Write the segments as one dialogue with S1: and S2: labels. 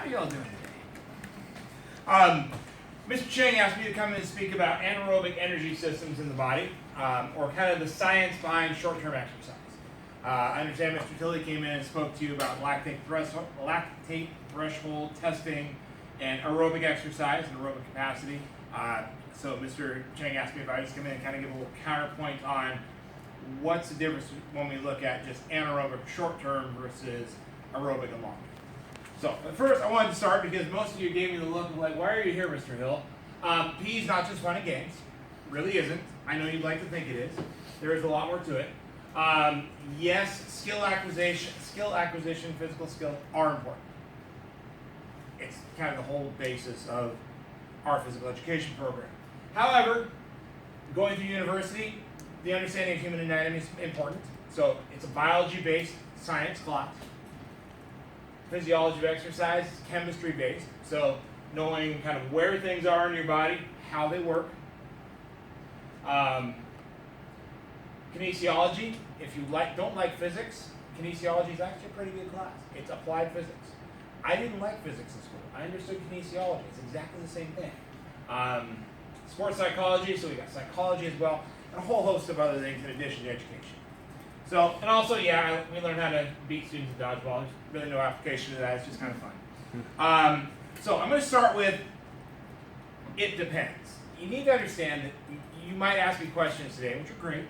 S1: How y'all doing today? Mr. Chang asked me to come in and speak about anaerobic energy systems in the body, or kind of the science behind short-term exercise. I understand Mr. Tilley came in and spoke to you about lactate threshold testing and aerobic exercise and aerobic capacity. So Mr. Chang asked me if I just come in and kind of give a little counterpoint on what's the difference when we look at just anaerobic short-term versus aerobic and long-term. So, but first I wanted to start because most of you gave me the look of like, why are you here, Mr. Hill? PE is not just fun and games. Really isn't. I know you'd like to think it is. There is a lot more to it. Yes, skill acquisition, physical skills are important. It's kind of the whole basis of our physical education program. However, going through university, the understanding of human anatomy is important. So it's a biology-based science class. Physiology of exercise is chemistry-based. So knowing kind of where things are in your body, how they work. Kinesiology, if you don't like physics, kinesiology is actually a pretty good class. It's applied physics. I didn't like physics in school. I understood kinesiology. It's exactly the same thing. Sports psychology, so we got psychology as well, and a whole host of other things in addition to education. So, and also, yeah, we learned how to beat students at dodgeball. There's really no application to that. It's just kind of fun. So I'm going to start with, it depends. You need to understand that you might ask me questions today, which are great.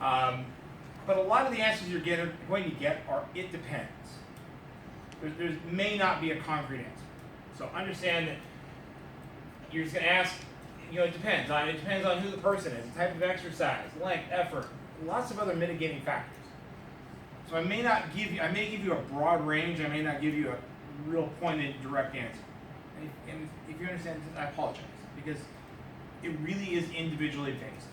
S1: But a lot of the answers you're going to get are, it depends. There may not be a concrete answer. So understand that you're just going to ask, it depends on who the person is, the type of exercise, length, effort, lots of other mitigating factors. So I may give you a broad range, I may not give you a real pointed, direct answer. And if you understand this, I apologize, because it really is individually based.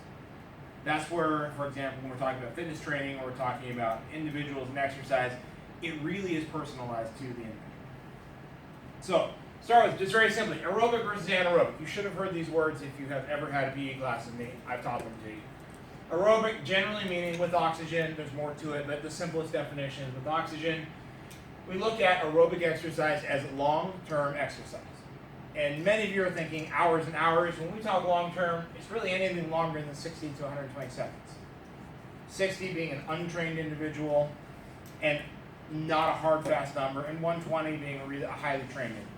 S1: That's where, for example, when we're talking about fitness training or we're talking about individuals and exercise, it really is personalized to the individual. So, start with just very simply, aerobic versus anaerobic. You should have heard these words if you have ever had a PE class with me. I've taught them to you. Aerobic, generally meaning with oxygen. There's more to it, but the simplest definition is with oxygen. We look at aerobic exercise as long-term exercise. And many of you are thinking hours and hours. When we talk long-term, it's really anything longer than 60 to 120 seconds. 60 being an untrained individual and not a hard, fast number, and 120 being a highly trained individual.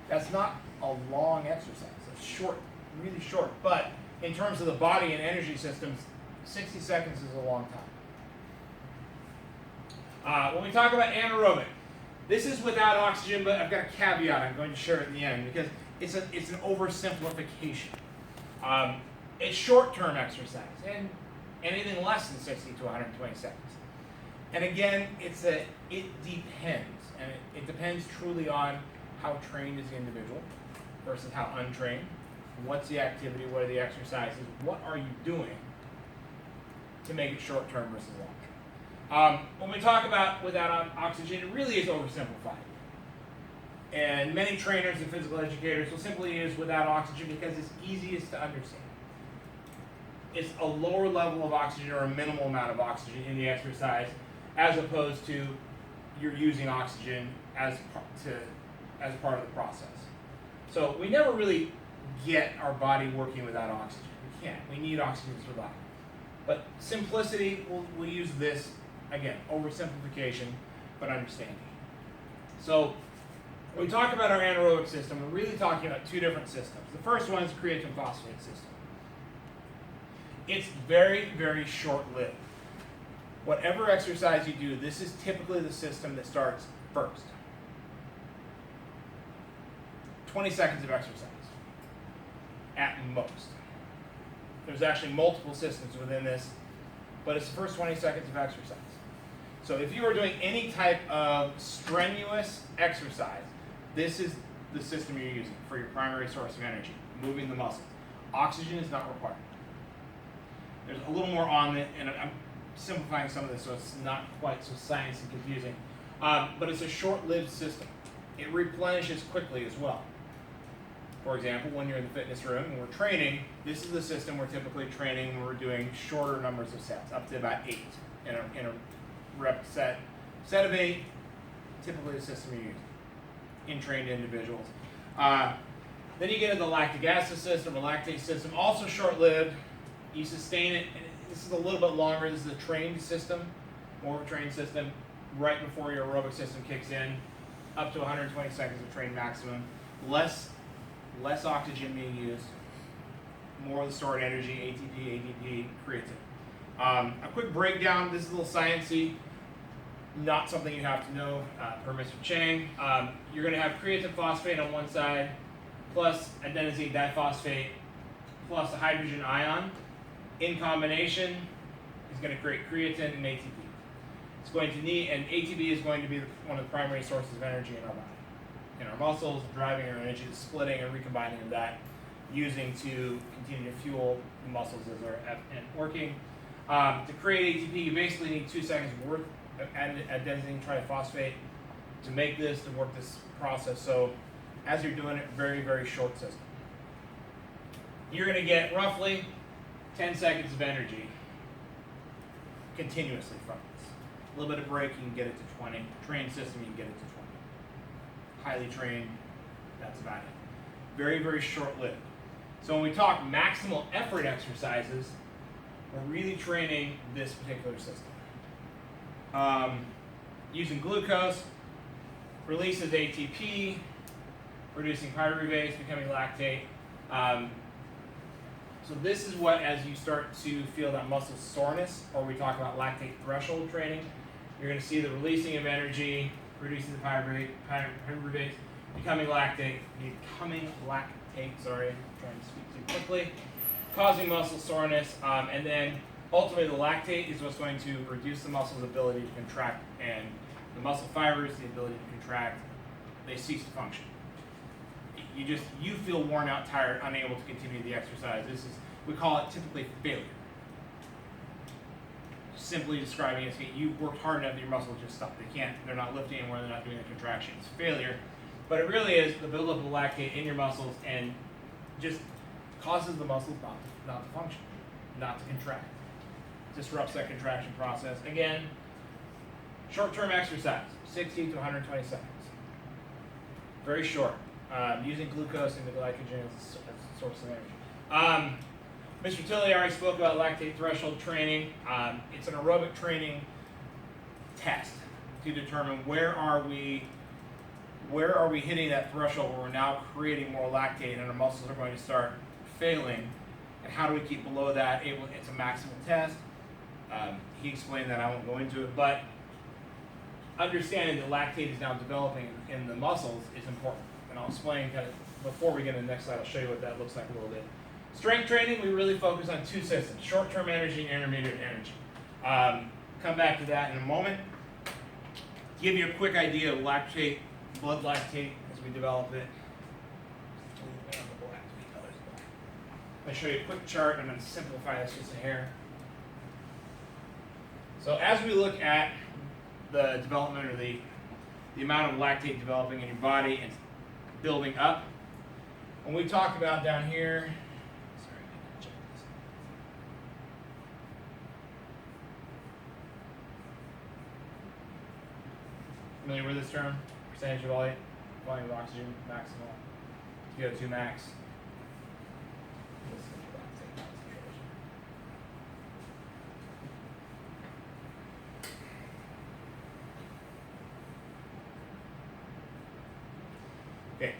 S1: That's not a long exercise. It's short, really short. But in terms of the body and energy systems, 60 seconds is a long time. When we talk about anaerobic, this is without oxygen, but I've got a caveat I'm going to share at the end because it's an oversimplification. It's short-term exercise, and anything less than 60 to 120 seconds. And again, it depends, and it depends truly on how trained is the individual versus how untrained. What's the activity? What are the exercises? What are you doing to make it short-term versus long-term? When we talk about without oxygen, it really is oversimplified. And many trainers and physical educators will simply use without oxygen because it's easiest to understand. It's a lower level of oxygen or a minimal amount of oxygen in the exercise as opposed to you're using oxygen as part of the process. So we never really get our body working without oxygen. We can't. We need oxygen to survive. But simplicity, we'll use this, again, oversimplification, but understanding. So when we talk about our anaerobic system, we're really talking about two different systems. The first one is the creatine phosphate system. It's very, very short-lived. Whatever exercise you do, this is typically the system that starts first. 20 seconds of exercise, at most. There's actually multiple systems within this, but it's the first 20 seconds of exercise. So if you are doing any type of strenuous exercise, this is the system you're using for your primary source of energy, moving the muscles. Oxygen is not required. There's a little more on it, and I'm simplifying some of this so it's not quite so science and confusing. But it's a short-lived system. It replenishes quickly as well. For example, when you're in the fitness room and we're training, this is the system we're typically training when we're doing shorter numbers of sets, up to about 8 in a rep set of 8, typically the system you're using. in trained individuals. Then you get into the lactic acid system, the lactate system, also short-lived. You sustain it, and this is a little bit longer. This is a trained system, more of a trained system, right before your aerobic system kicks in, up to 120 seconds of trained maximum. Less oxygen being used, more of the stored energy, ATP, ADP, creatine. A quick breakdown, this is a little sciencey, not something you have to know per Mr. Chang. You're going to have creatine phosphate on one side, plus adenosine diphosphate, plus a hydrogen ion. In combination is going to create creatine and ATP. It's going to need, and ATP is going to be one of the primary sources of energy in our body. In our muscles, driving our energy, the splitting and recombining of that, using to continue to fuel the muscles as they're working. To create ATP, you basically need 2 seconds worth of adenosine triphosphate to make this, to work this process. So as you're doing it, very, very short system. You're going to get roughly 10 seconds of energy continuously from this. A little bit of break, you can get it to 20. Trained system, you can get it to 20. Highly trained, that's about it. Very, very short-lived. So when we talk maximal effort exercises, we're really training this particular system. Using glucose, releases ATP, producing pyruvates, becoming lactate. So this is what, as you start to feel that muscle soreness, or we talk about lactate threshold training, you're going to see the releasing of energy, producing the pyruvates, becoming lactate, sorry, I'm trying to speak too quickly, causing muscle soreness, and then ultimately the lactate is what's going to reduce the muscle's ability to contract, and the muscle fibers, the ability to contract, they cease to function. You feel worn out, tired, unable to continue the exercise. We call it typically failure. Simply describing it, you've worked hard enough that your muscles just stop. They're not lifting anymore, they're not doing the contractions. Failure. But it really is the buildup of lactate in your muscles and just causes the muscles not to function, not to contract. Disrupts that contraction process. Again, short-term exercise, 60 to 120 seconds. Very short. Using glucose and the glycogen as a source of energy. Mr. Tilley already spoke about lactate threshold training. It's an aerobic training test to determine where are we hitting that threshold where we're now creating more lactate and our muscles are going to start failing, and how do we keep below that? It's a maximal test. He explained that, I won't go into it, but understanding that lactate is now developing in the muscles is important. And I'll explain kind of, before we get to the next slide, I'll show you what that looks like a little bit. Strength training, we really focus on two systems, short-term energy and intermediate energy. Come back to that in a moment. Give you a quick idea of lactate, blood lactate as we develop it. I'll show you a quick chart. I'm going to simplify this just a hair. So as we look at the development or the amount of lactate developing in your body and building up, when we talk about down here, sorry, I didn't check this. Familiar with this term? Percentage of volume of oxygen, maximal, VO2 max. Okay,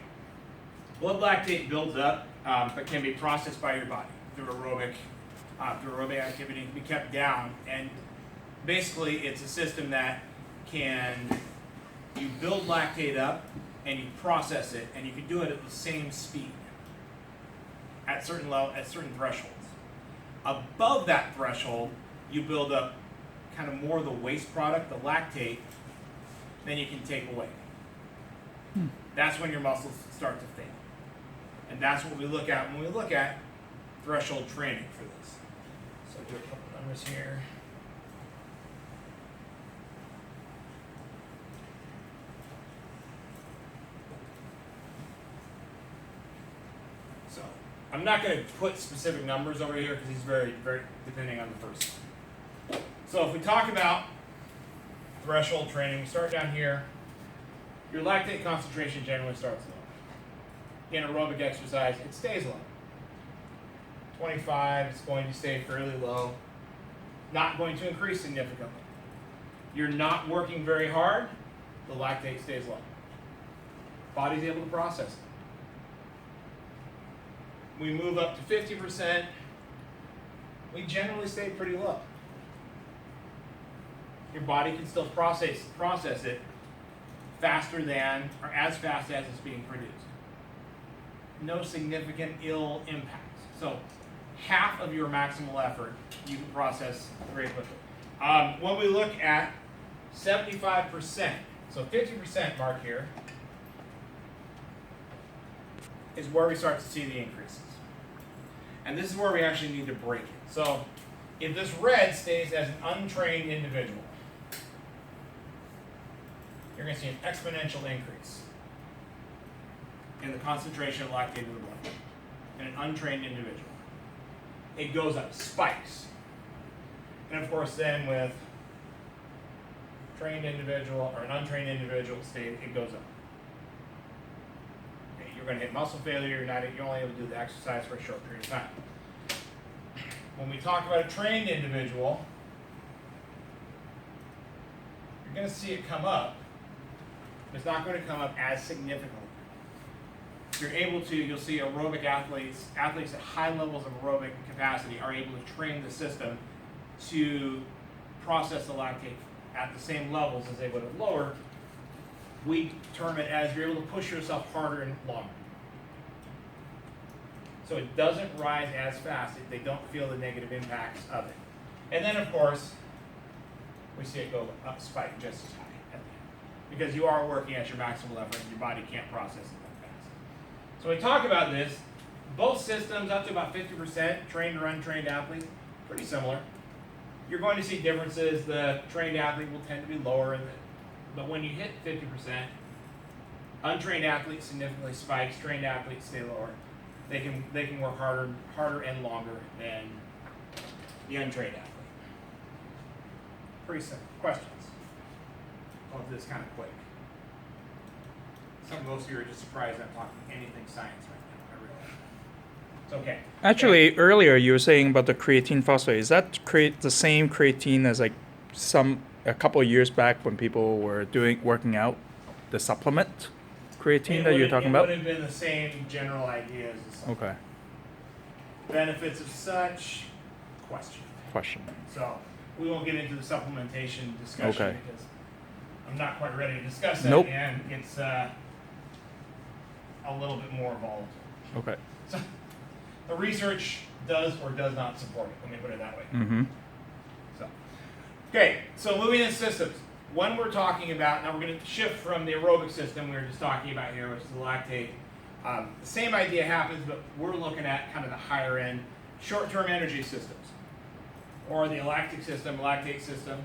S1: blood lactate builds up, but can be processed by your body through aerobic activity, can be kept down, and basically it's a system that you build lactate up and you process it, and you can do it at the same speed at certain thresholds. Above that threshold, you build up kind of more of the waste product, the lactate, than you can take away. That's when your muscles start to fail. And that's what we look at when we look at threshold training for this. So I'll do a couple numbers here. So I'm not going to put specific numbers over here because these very, very depending on the person. So if we talk about threshold training, we start down here. your lactate concentration generally starts low. In aerobic exercise, it stays low. 25 is going to stay fairly low, not going to increase significantly. You're not working very hard, the lactate stays low. Body's able to process it. We move up to 50%, we generally stay pretty low. Your body can still process it faster than, or as fast as it's being produced. No significant ill impacts. So half of your maximal effort you can process very quickly. When we look at 75%, so 50% mark here, is where we start to see the increases. And this is where we actually need to break it. So if this red stays as an untrained individual, you're going to see an exponential increase in the concentration of lactate in the blood in an untrained individual. It goes up, spikes. And of course then with trained individual or an untrained individual state, it goes up. Okay, you're going to hit muscle failure, you're only able to do the exercise for a short period of time. When we talk about a trained individual, you're going to see it come up, but it's not going to come up as significantly. You're able to, you'll see aerobic athletes at high levels of aerobic capacity are able to train the system to process the lactate at the same levels as they would have lower. We term it as you're able to push yourself harder and longer. So it doesn't rise as fast. They don't feel the negative impacts of it. And then of course, we see it go up, spike just as high at the end. Because you are working at your maximal effort and your body can't process it that fast. So we talk about this, both systems up to about 50%, trained or untrained athlete, pretty similar. You're going to see differences. The trained athlete will tend to be lower, but when you hit 50%, untrained athletes significantly spikes, trained athletes stay lower. They can work harder and longer than the untrained athlete. Pretty simple. Questions? Hopefully this kind of quick. Most of you are just surprised I'm talking anything science right now. I realize. It's okay.
S2: Actually, earlier you were saying about the creatine phosphate. Is that the same creatine as like a couple of years back when people were working out, the supplement creatine that you're talking about?
S1: It would have been the same general idea as the supplement.
S2: Okay.
S1: Benefits of such? Question. So we won't get into the supplementation discussion because I'm not quite ready to discuss that, and it's a little bit more volatile.
S2: Okay.
S1: So the research does or does not support it. Let me put it that way.
S2: Mm-hmm.
S1: So moving into systems. When we're talking about, now we're going to shift from the aerobic system we were just talking about here, which is the lactate. The same idea happens, but we're looking at kind of the higher end short-term energy systems, or the lactic system, lactate system.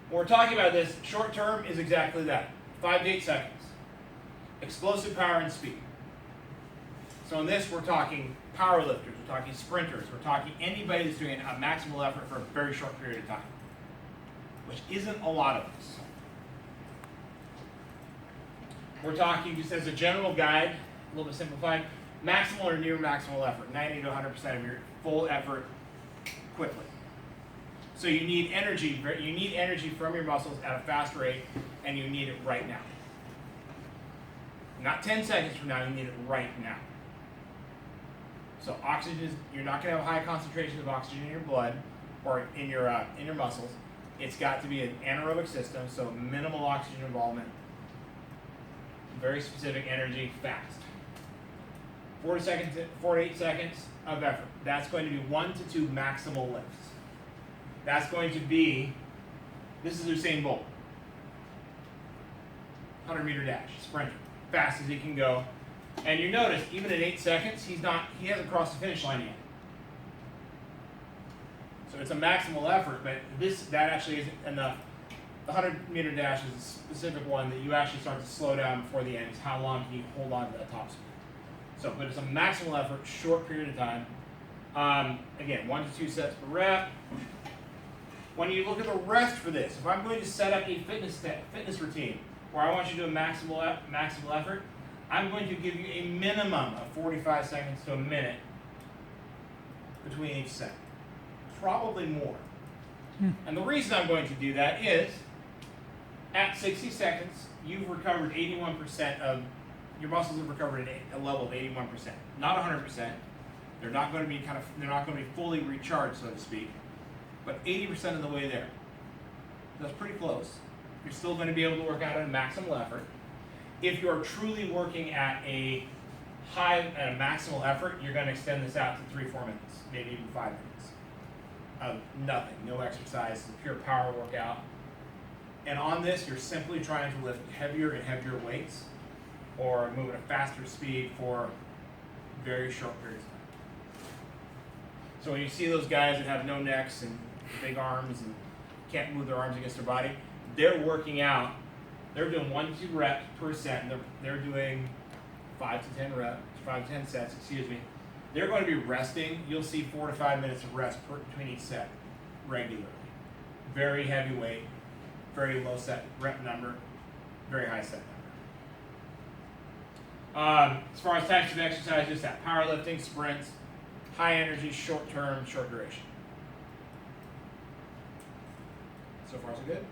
S1: When we're talking about this, short-term is exactly that, 5 to 8 seconds. Explosive power and speed. So in this, we're talking power lifters, we're talking sprinters, we're talking anybody that's doing a maximal effort for a very short period of time, which isn't a lot of us. We're talking, just as a general guide, a little bit simplified, maximal or near maximal effort, 90 to 100% of your full effort quickly. So you need energy from your muscles at a fast rate, and you need it right now. Not 10 seconds from now, you need it right now. So oxygen, you're not going to have high concentrations of oxygen in your blood or in your muscles. It's got to be an anaerobic system, so minimal oxygen involvement, very specific energy, fast. 4 to 8 seconds of effort. That's going to be 1 to 2 maximal lifts. That's going to be, this is Usain Bolt. 100-meter dash, sprinter, fast as he can go. And you notice, even at 8 seconds, he hasn't crossed the finish line yet. So it's a maximal effort, but that actually isn't enough. The 100-meter dash is a specific one that you actually start to slow down before the end. Is how long can you hold on to that top speed? So, but it's a maximal effort, short period of time. Again, 1 to 2 sets per rep. When you look at the rest for this, if I'm going to set up a fitness routine where I want you to do a maximal effort, I'm going to give you a minimum of 45 seconds to a minute between each set. Probably more. And the reason I'm going to do that is, at 60 seconds, you've recovered 81% of, your muscles have recovered at a level of 81%. Not 100%. They're not going to be they're not going to be fully recharged, so to speak, but 80% of the way there. That's pretty close. You're still going to be able to work out at a maximal effort. If you're truly working at a maximal effort, you're going to extend this out to 3-4 minutes, maybe even 5 minutes of nothing, no exercise, it's a pure power workout. And on this, you're simply trying to lift heavier and heavier weights, or move at a faster speed for very short periods of time. So when you see those guys that have no necks and big arms and can't move their arms against their body, they're working out. They're doing 1 to 2 reps per set, and they're doing 5 to 10 reps, 5 to 10 sets. Excuse me. They're going to be resting. You'll see 4 to 5 minutes of rest between each set regularly. Very heavy weight, very low set rep number, very high set number. As far as types of exercise, just that powerlifting, sprints, high energy, short term, short duration. So far, so good.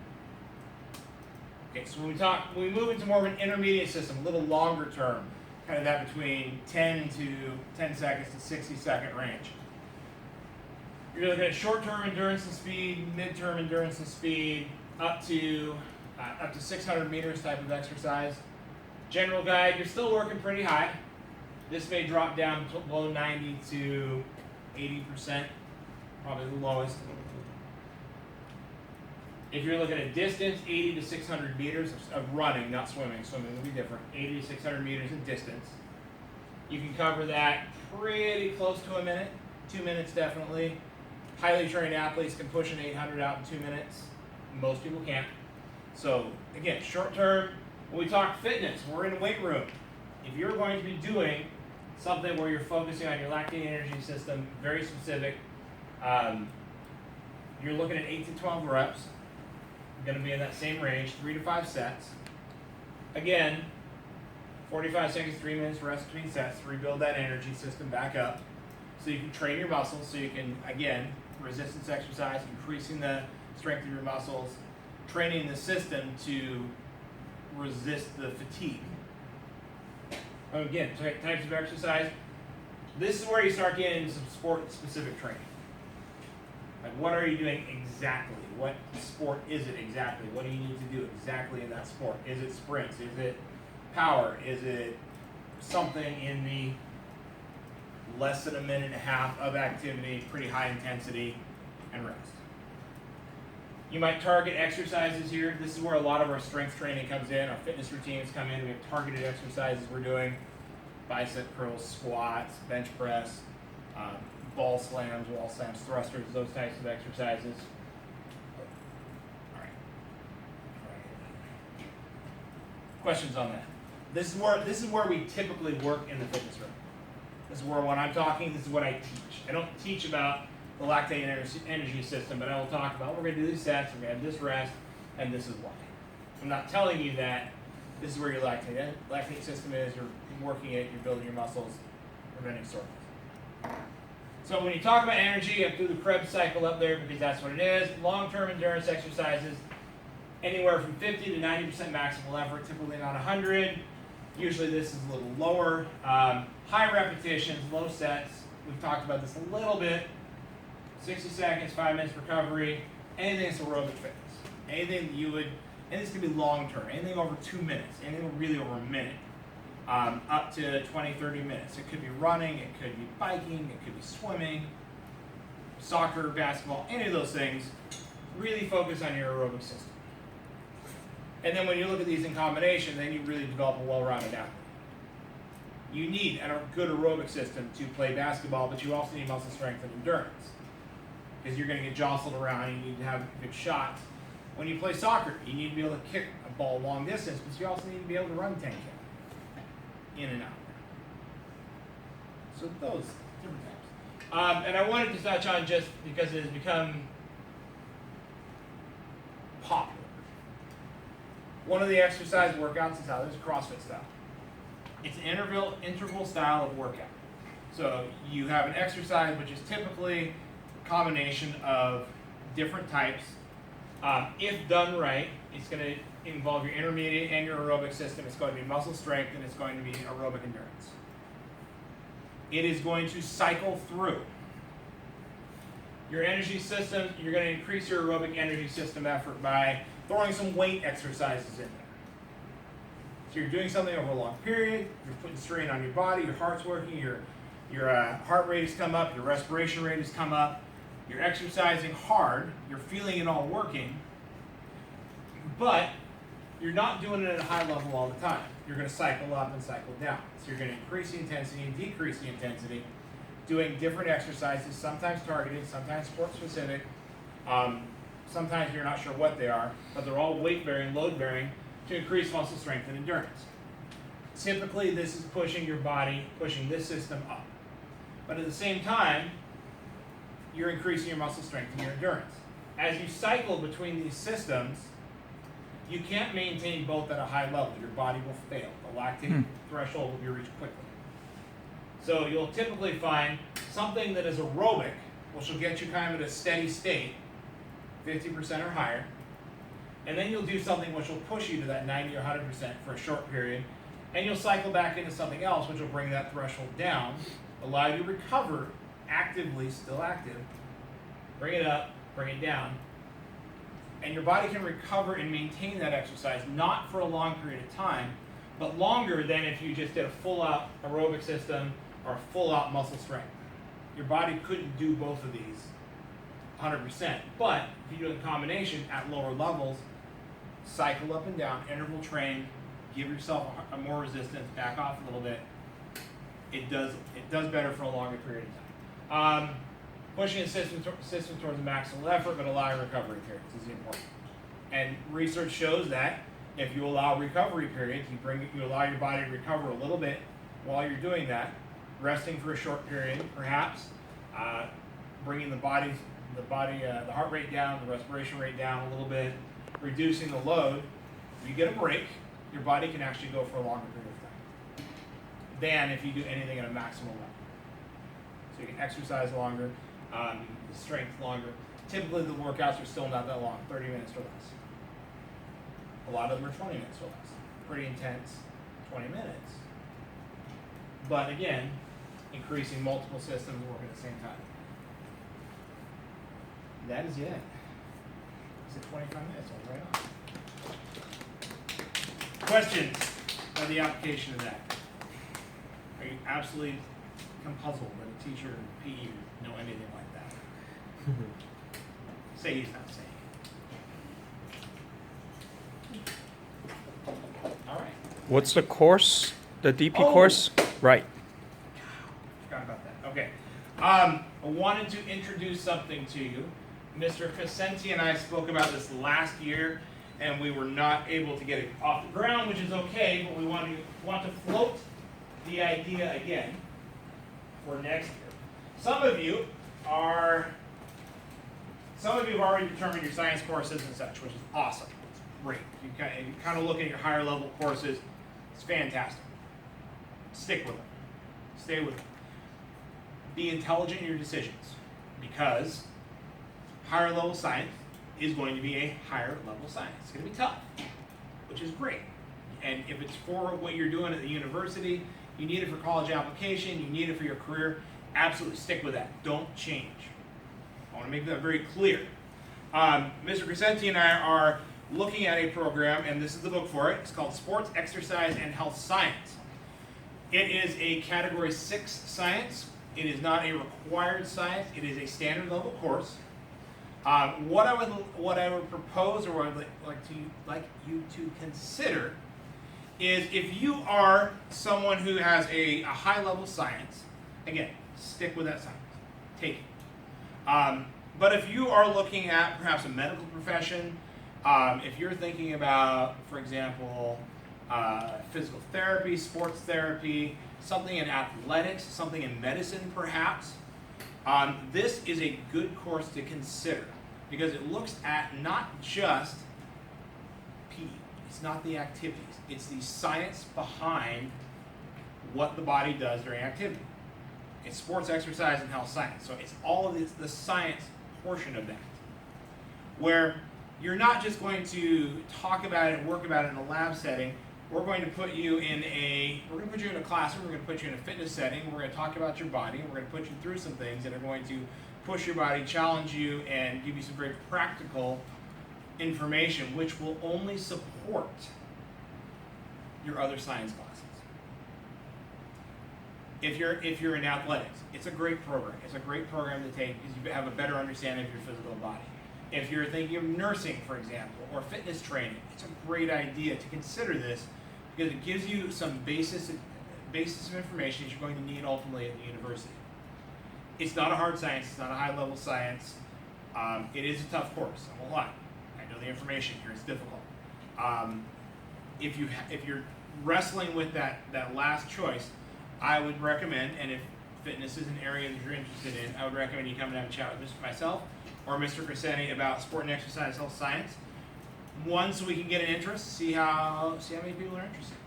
S1: Okay, so when we move into more of an intermediate system, a little longer term, kind of that between 10 seconds to 60-second range. You're looking at short-term endurance and speed, mid-term endurance and speed, up to 600 meters type of exercise. General guide, you're still working pretty high. This may drop down below 90 to 80%, probably the lowest. If you're looking at distance, 80 to 600 meters of running, not swimming. Swimming will be different. 80 to 600 meters in distance. You can cover that pretty close to a minute. 2 minutes definitely. Highly trained athletes can push an 800 out in 2 minutes. Most people can't. So again, short term, when we talk fitness, we're in a weight room. If you're going to be doing something where you're focusing on your lactate energy system, very specific, you're looking at 8 to 12 reps. Going to be in that same range, 3 to 5 sets. Again, 45 seconds, 3 minutes rest between sets to rebuild that energy system back up so you can train your muscles, so you can, again, resistance exercise, increasing the strength of your muscles, training the system to resist the fatigue. Again, types of exercise. This is where you start getting into some sport-specific training. Like, what are you doing exactly? What sport is it exactly? What do you need to do exactly in that sport? Is it sprints? Is it power? Is it something in the less than a minute and a half of activity, pretty high intensity, and rest? You might target exercises here. This is where a lot of our strength training comes in. Our fitness routines come in. We have targeted exercises we're doing. Bicep curls, squats, bench press, ball slams, wall slams, thrusters, those types of exercises. All right. Questions on that? This is where we typically work in the fitness room. This is where when I'm talking, this is what I teach. I don't teach about the lactate energy system, but I will talk about we're going to do these sets, we're going to have this rest, and this is why. I'm not telling you that this is where your lactate system is. You're working it, you're building your muscles, preventing soreness. So when you talk about energy, you have to do the Krebs cycle up there because that's what it is. Long-term endurance exercises, anywhere from 50 to 90% maximal effort, typically not 100. Usually this is a little lower. High repetitions, low sets. We've talked about this a little bit. 60 seconds, 5 minutes recovery. Anything that's aerobic fitness. Anything that you would, and this could be long-term. Anything over 2 minutes. Anything really over a minute. Up to 20, 30 minutes. It could be running, it could be biking, it could be swimming, soccer, basketball, any of those things. Really focus on your aerobic system. And then when you look at these in combination, then you really develop a well-rounded athlete. You need a good aerobic system to play basketball, but you also need muscle strength and endurance. Because you're going to get jostled around, you need to have good shots. When you play soccer, you need to be able to kick a ball long distance, but you also need to be able to run 10K. In and out. So those different types. And I wanted to touch on, just because it has become popular, One of the exercise workouts is how there's CrossFit style. It's an interval style of workout. So you have an exercise which is typically a combination of different types. If done right, it's going to involve your intermediate and your aerobic system. It's going to be muscle strength and it's going to be aerobic endurance. It is going to cycle through your energy system. You're going to increase your aerobic energy system effort by throwing some weight exercises in there. So you're doing something over a long period, you're putting strain on your body, your heart's working, your heart rate has come up, your respiration rate has come up, you're exercising hard, you're feeling it all working, but you're not doing it at a high level all the time. You're going to cycle up and cycle down. So you're going to increase the intensity and decrease the intensity, doing different exercises, sometimes targeted, sometimes sport specific. Sometimes you're not sure what they are, but they're all weight bearing, load bearing to increase muscle strength and endurance. Typically, this is pushing your body, pushing this system up. But at the same time, you're increasing your muscle strength and your endurance. As you cycle between these systems, you can't maintain both at a high level. Your body will fail. The lactate threshold will be reached quickly. So you'll typically find something that is aerobic, which will get you kind of at a steady state, 50% or higher, and then you'll do something which will push you to that 90 or 100% for a short period, and you'll cycle back into something else which will bring that threshold down, allow you to recover actively, still active, bring it up, bring it down, and your body can recover and maintain that exercise, not for a long period of time, but longer than if you just did a full-out aerobic system or a full-out muscle strength. Your body couldn't do both of these 100%, but if you do it in combination at lower levels, cycle up and down, interval train, give yourself a more resistance, back off a little bit, it does better for a longer period of time. Pushing a system towards a maximal effort, but allowing recovery periods is important. And research shows that if you allow recovery periods, you allow your body to recover a little bit while you're doing that, resting for a short period, perhaps, bringing the heart rate down, the respiration rate down a little bit, reducing the load. You get a break, your body can actually go for a longer period of time than if you do anything at a maximal level. So you can exercise longer, strength longer. Typically the workouts are still not that long, 30 minutes or less. A lot of them are 20 minutes or less. Pretty intense, 20 minutes. But again, increasing multiple systems working at the same time. That is it. Is it 25 minutes? All right on. Questions on the application of that? Are you absolutely puzzled that a teacher in PE would know anything like that? Say he's not saying. All right.
S2: What's the course? The DP
S1: Oh.
S2: course? Right.
S1: Forgot about that. Okay. I wanted to introduce something to you. Mr. Crescenti and I spoke about this last year, and we were not able to get it off the ground, which is okay, but we want to float the idea again for next year. Some of you have already determined your science courses and such, which is awesome. It's great. You kind of look at your higher level courses, it's fantastic. Stick with them. Stay with them. Be intelligent in your decisions, because higher level science is going to be a higher level science. It's going to be tough, which is great. And if it's for what you're doing at the university, you need it for college application, you need it for your career, absolutely stick with that. Don't change. I want to make that very clear. Mr. Crescenti and I are looking at a program, and this is the book for it. It's called Sports, Exercise, and Health Science. It is a Category 6 science. It is not a required science. It is a standard level course. What I would propose, or what I'd like you to consider, is if you are someone who has a high level science, again, stick with that science. Take it. But if you are looking at perhaps a medical profession, if you're thinking about, for example, physical therapy, sports therapy, something in athletics, something in medicine perhaps, this is a good course to consider, because it looks at not just PE. It's not the activities. It's the science behind what the body does during activity. It's sports, exercise, and health science. So it's all of the science portion of that, where you're not just going to talk about it and work about it in a lab setting. We're going to put you in a classroom. We're going to put you in a fitness setting. We're going to talk about your body. We're going to put you through some things that are going to push your body, challenge you, and give you some very practical information, which will only support your other science classes. If you're in athletics, it's a great program. It's a great program to take because you have a better understanding of your physical body. If you're thinking of nursing, for example, or fitness training, it's a great idea to consider this because it gives you some basis of information that you're going to need ultimately at the university. It's not a hard science. It's not a high-level science. It is a tough course. I won't lie. I know the information here. It's difficult. If you're wrestling with that last choice, I would recommend, and if fitness is an area that you're interested in, I would recommend you come and have a chat with myself or Mr. Crescetti about sport and exercise health science. One, so we can get an interest, see how many people are interested.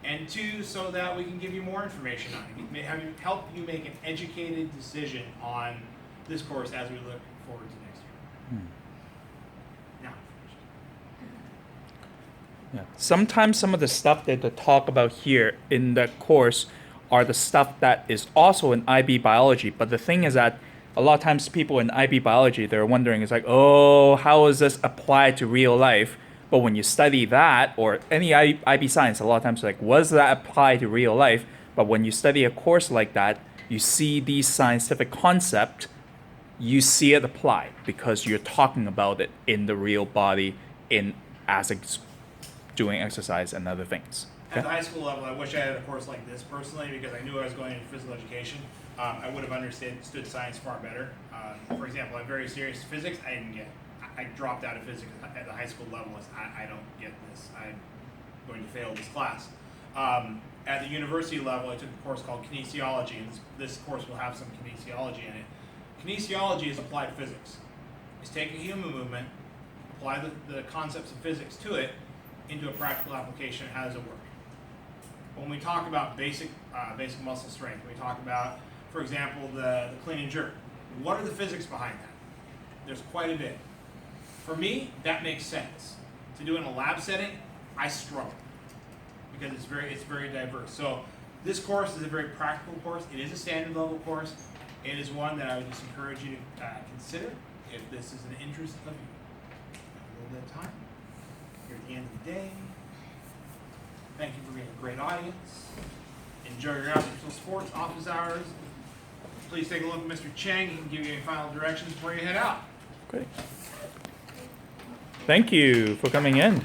S1: And two, so that we can give you more information on it, help you make an educated decision on this course as we look forward to next year. Now,
S2: Yeah. Sometimes some of the stuff that they talk about here in the course are the stuff that is also in IB biology. But the thing is that a lot of times people in IB biology, they're wondering, it's like, oh, how is this applied to real life? But when you study that, or any IB science, a lot of times it's like, was that applied to real life? But when you study a course like that, you see these scientific concepts, you see it applied because you're talking about it in the real body doing exercise and other things.
S1: At the high school level, I wish I had a course like this personally because I knew I was going into physical education. I would have understood science far better. For example, I'm very serious physics. I didn't get. I dropped out of physics at the high school level. I don't get this. I'm going to fail this class. At the university level, I took a course called kinesiology, and this course will have some kinesiology in it. Kinesiology is applied physics. It's taking human movement, apply the concepts of physics to it into a practical application. How does it work? When we talk about basic muscle strength, we talk about, for example, the clean and jerk. What are the physics behind that? There's quite a bit. For me, that makes sense. To do in a lab setting, I struggle because it's very diverse. So this course is a very practical course. It is a standard level course. It is one that I would just encourage you to consider if this is an interest of you. A little bit of time. Here at the end of the day. Thank you for being a great audience. Enjoy your after-school sports, office hours. Please take a look at Mr. Chang. He can give you any final directions before you head out.
S2: Great. Thank you for coming in.